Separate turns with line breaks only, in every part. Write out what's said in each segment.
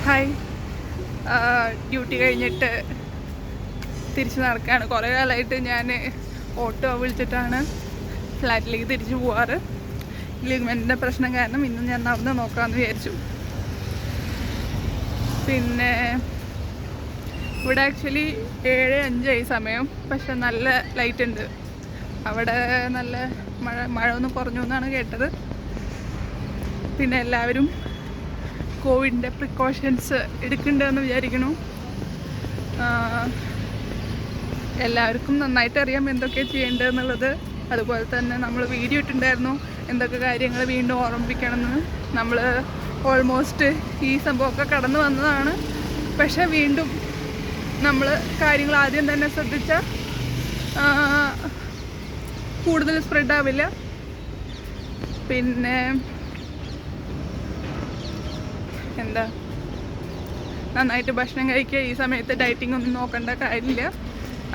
Hi. Duty കഴിഞ്ഞിട്ട് തിരിച്ച് നടക്കുകയാണ്. കുറേ കാലമായിട്ട് ഞാൻ ഓട്ടോ വിളിച്ചിട്ടാണ് ഫ്ലാറ്റിലേക്ക് തിരിച്ചു പോവാറ്. ലിഗ്മെൻറ്റിൻ്റെ പ്രശ്നം കാരണം ഇന്ന് ഞാൻ നടന്ന് നോക്കാമെന്ന് വിചാരിച്ചു. പിന്നെ ഇവിടെ ആക്ച്വലി 7:05 സമയം, പക്ഷെ നല്ല ലൈറ്റ് ഉണ്ട്. അവിടെ നല്ല മഴ ഒന്ന് കുറഞ്ഞു എന്നാണ് കേട്ടത്. പിന്നെ എല്ലാവരും കോവിഡിൻ്റെ പ്രിക്കോഷൻസ് എടുക്കുന്നുണ്ടെന്ന് വിചാരിക്കുന്നു. എല്ലാവർക്കും നന്നായിട്ട് അറിയാം എന്തൊക്കെ ചെയ്യേണ്ടതെന്നുള്ളത്. അതുപോലെ തന്നെ നമ്മൾ വീഡിയോ ഇട്ടിട്ടുണ്ടായിരുന്നു എന്തൊക്കെ കാര്യങ്ങൾ വീണ്ടും ഓർമ്മിപ്പിക്കണമെന്ന്. നമ്മൾ ഓൾമോസ്റ്റ് ഈ സംഭവമൊക്കെ കടന്നു വന്നതാണ്. പക്ഷെ വീണ്ടും നമ്മൾ കാര്യങ്ങൾ ആദ്യം തന്നെ ശ്രദ്ധിച്ചാൽ കൂടുതൽ സ്പ്രെഡ് ആവില്ല. പിന്നെ എന്താ, നന്നായിട്ട് ഭക്ഷണം കഴിക്കുക. ഈ സമയത്ത് ഡയറ്റിംഗ് ഒന്നും നോക്കേണ്ട കാര്യമില്ല.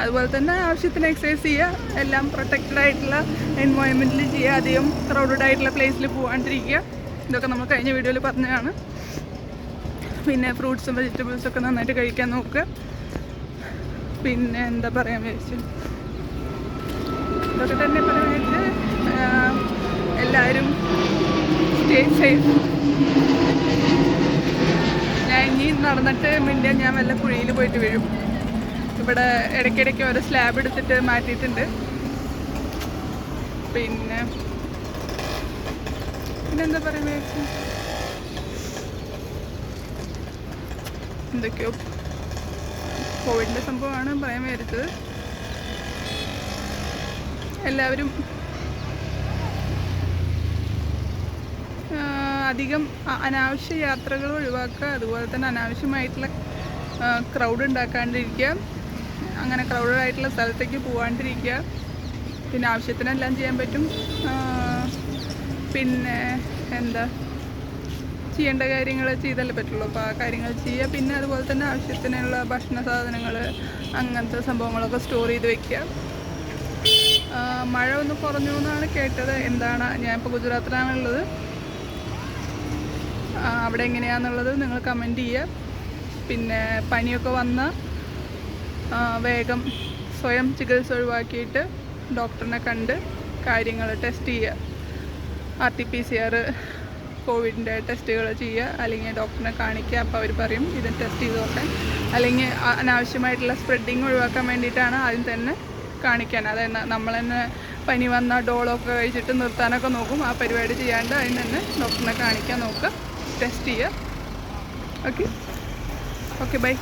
അതുപോലെ തന്നെ ആവശ്യത്തിന് എക്സസൈസ് ചെയ്യുക. എല്ലാം പ്രൊട്ടക്റ്റഡ് ആയിട്ടുള്ള എൻവയോൺമെൻറ്റിൽ ചെയ്യുക. അധികം ക്രൗഡഡ് ആയിട്ടുള്ള പ്ലേസിൽ പോകാണ്ടിരിക്കുക. ഇതൊക്കെ നമ്മൾ കഴിഞ്ഞ വീഡിയോയിൽ പറഞ്ഞതാണ്. പിന്നെ ഫ്രൂട്ട്സും വെജിറ്റബിൾസും ഒക്കെ നന്നായിട്ട് കഴിക്കാൻ നോക്കുക. പിന്നെ എന്താ പറയാൻ വിചാരിച്ചു, ഇതൊക്കെ തന്നെ പറയാൻ വിചാരിച്ച്. എല്ലാവരും സ്റ്റേ സേഫ്. ഞാൻ ഇനി നടന്നിട്ട് ഞാൻ വല്ല കുഴിയിൽ പോയിട്ട് വീഴും. ഇവിടെ ഇടയ്ക്കിടയ്ക്ക് ഓരോ സ്ലാബ് എടുത്തിട്ട് മാറ്റിയിട്ടുണ്ട്. പിന്നെന്താ പറയാൻ വിചാരിച്ചു, എന്തൊക്കെയോ കോവിഡിൻ്റെ സംഭവമാണ് പറയാൻ വിചാരിച്ചത്. എല്ലാവരും അധികം അനാവശ്യ യാത്രകൾ ഒഴിവാക്കുക. അതുപോലെ തന്നെ അനാവശ്യമായിട്ടുള്ള ക്രൗഡ് ഉണ്ടാക്കാണ്ടിരിക്കുക. അങ്ങനെ ക്രൗഡഡ് ആയിട്ടുള്ള സ്ഥലത്തേക്ക് പോകാണ്ടിരിക്കുക. പിന്നെ ആവശ്യത്തിനെല്ലാം ചെയ്യാൻ പറ്റും. പിന്നെ എന്താ, ചെയ്യേണ്ട കാര്യങ്ങൾ ചെയ്തല്ലേ പറ്റുള്ളൂ. അപ്പോൾ ആ കാര്യങ്ങൾ ചെയ്യുക. പിന്നെ അതുപോലെ തന്നെ ആവശ്യത്തിനുള്ള ഭക്ഷണ സാധനങ്ങൾ അങ്ങനത്തെ സംഭവങ്ങളൊക്കെ സ്റ്റോർ ചെയ്ത് വെക്കുക. മഴ ഒന്ന് കുറഞ്ഞു എന്നാണ് കേട്ടത്. എന്താണ്, ഞാനിപ്പോൾ ഗുജറാത്തിലാണുള്ളത്. അവിടെ എങ്ങനെയാണെന്നുള്ളത് നിങ്ങൾ കമൻറ്റ് ചെയ്യുക. പിന്നെ പനിയൊക്കെ വന്നാൽ വേഗം സ്വയം ചികിത്സ ഒഴിവാക്കിയിട്ട് ഡോക്ടറിനെ കണ്ട് കാര്യങ്ങൾ ടെസ്റ്റ് ചെയ്യുക. RT-PCR കോവിഡിൻ്റെ ടെസ്റ്റുകൾ ചെയ്യുക. അല്ലെങ്കിൽ ഡോക്ടറിനെ കാണിക്കുക. അപ്പോൾ അവർ പറയും ഇത് ടെസ്റ്റ് ചെയ്ത് നോക്കാൻ. അല്ലെങ്കിൽ അനാവശ്യമായിട്ടുള്ള സ്പ്രെഡിങ് ഒഴിവാക്കാൻ വേണ്ടിയിട്ടാണ് ആദ്യം തന്നെ കാണിക്കാൻ. അതായത് നമ്മൾ തന്നെ പനി വന്നാൽ ഡോളൊക്കെ കഴിച്ചിട്ട് നിർത്താനൊക്കെ നോക്കും. ആ പരിപാടി ചെയ്യാണ്ട് അതിന് തന്നെ ഡോക്ടറിനെ കാണിക്കാൻ നോക്കുക, ടെസ്റ്റ് ചെയ്യുക. Okay bye.